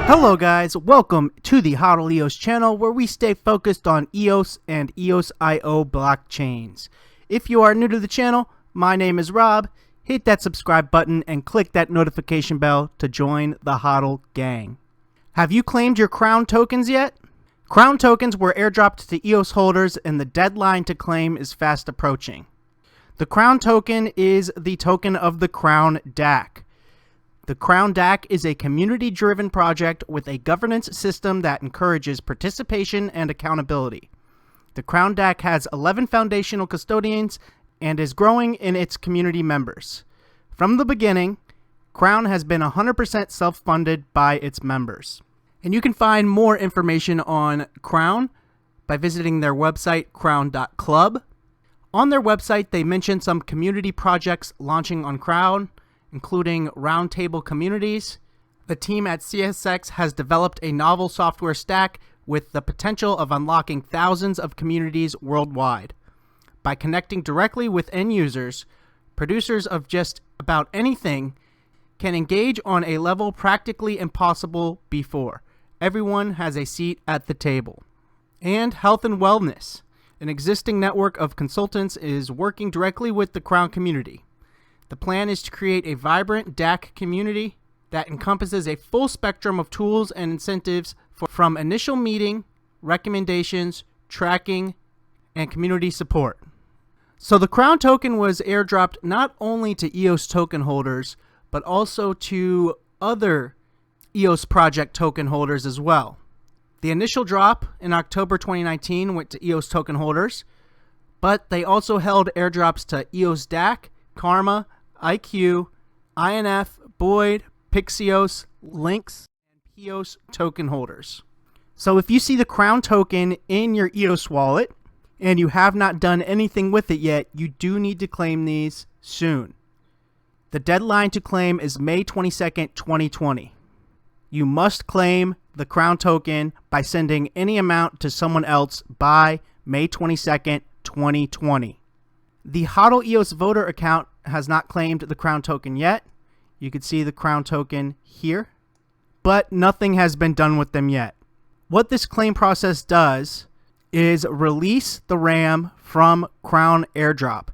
Hello guys, welcome to the hodleos channel where we stay focused on EOS and EOS.io blockchains. If you are new to the channel, my name is Rob. Hit that subscribe button and click that notification bell to join the hodl gang. Have you claimed your KROWN tokens yet? KROWN tokens were airdropped to EOS holders and the deadline to claim is fast approaching. The KROWN token is the token of the KROWN DAC. The KROWN DAC is a community-driven project with a governance system that encourages participation and accountability. The KROWN DAC has 11 foundational custodians and is growing in its community members. From the beginning, KROWN has been 100% self-funded by its members. And you can find more information on KROWN by visiting their website, krown.club. On their website, they mention some community projects launching on KROWN, including roundtable communities. The team at CSX has developed a novel software stack with the potential of unlocking thousands of communities worldwide. By connecting directly with end users, producers of just about anything can engage on a level practically impossible before. Everyone has a seat at the table. And health and wellness. An existing network of consultants is working directly with the KROWN community. The plan is to create a vibrant DAC community that encompasses a full spectrum of tools and incentives from initial meeting, recommendations, tracking, and community support. So the KROWN token was airdropped not only to EOS token holders, but also to other EOS project token holders as well. The initial drop in October 2019 went to EOS token holders, but they also held airdrops to EOS DAC, Karma, IQ, INF, Boyd, Pixios, Lynx, and PEOS token holders. So if you see the KROWN token in your EOS wallet and you have not done anything with it yet, you do need to claim these soon. The deadline to claim is May 22nd, 2020. You must claim the KROWN token by sending any amount to someone else by May 22nd, 2020. The hodleosvoter account has not claimed the KROWN token yet. You can see the KROWN token here, but nothing has been done with them yet. What this claim process does is release the RAM from KROWN Airdrop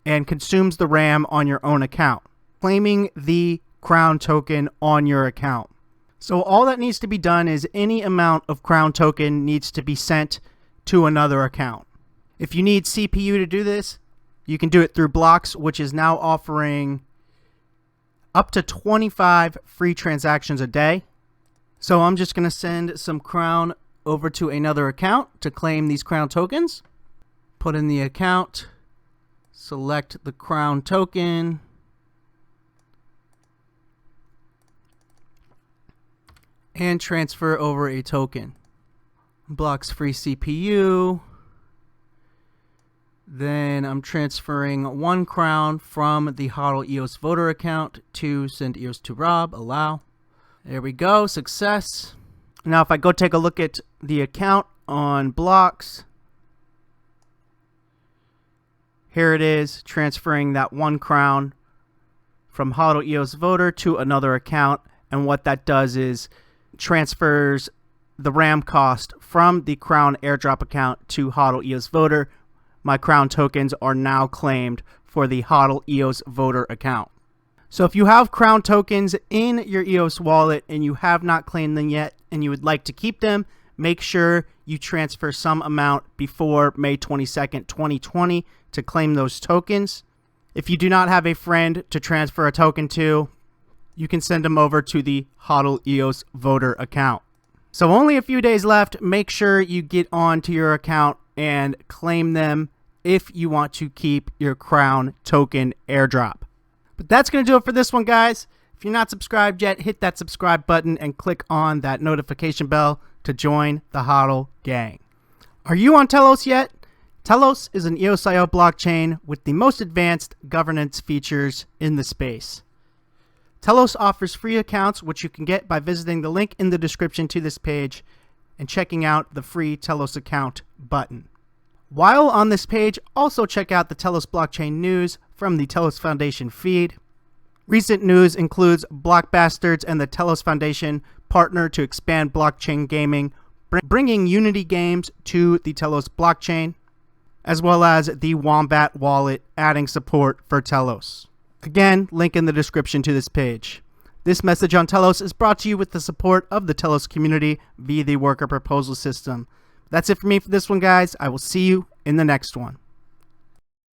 and consumes the RAM on your own account, claiming the KROWN token on your account. So all that needs to be done is any amount of KROWN token needs to be sent to another account. If you need CPU to do this, you can do it through Blocks, which is now offering up to 25 free transactions a day. So I'm just going to send some KROWN over to another account to claim these KROWN tokens. Put in the account, select the KROWN token, and transfer over a token. Blocks free CPU. Then I'm transferring 1 KROWN from the hodleosvoter account to send EOS to Rob. Allow. There we go. Success. Now if I go take a look at the account on Blocks, here it is, transferring that 1 KROWN from hodleosvoter to another account. And what that does is transfers the RAM cost from the KROWN airdrop account to hodleosvoter. My KROWN tokens are now claimed for the hodleosvoter account. So if you have KROWN tokens in your EOS wallet and you have not claimed them yet and you would like to keep them, make sure you transfer some amount before May 22nd, 2020 to claim those tokens. If you do not have a friend to transfer a token to, you can send them over to the hodleosvoter account. So only a few days left. Make sure you get on to your account and claim them if you want to keep your KROWN token airdrop. But that's going to do it for this one, guys. If you're not subscribed yet, hit that subscribe button and click on that notification bell to join the hodl gang. Are you on Telos yet? Telos is an EOS.io blockchain with the most advanced governance features in the space. Telos offers free accounts, which you can get by visiting the link in the description to this page and checking out the free Telos account button. While on this page, also check out the Telos blockchain news from the Telos Foundation feed. Recent news includes Blockbastards and the Telos Foundation partner to expand blockchain gaming, bringing Unity games to the Telos blockchain, as well as the Wombat wallet adding support for Telos. Again, link in the description to this page. This message on Telos is brought to you with the support of the Telos community via the worker proposal system. That's it for me for this one, guys. I will see you in the next one.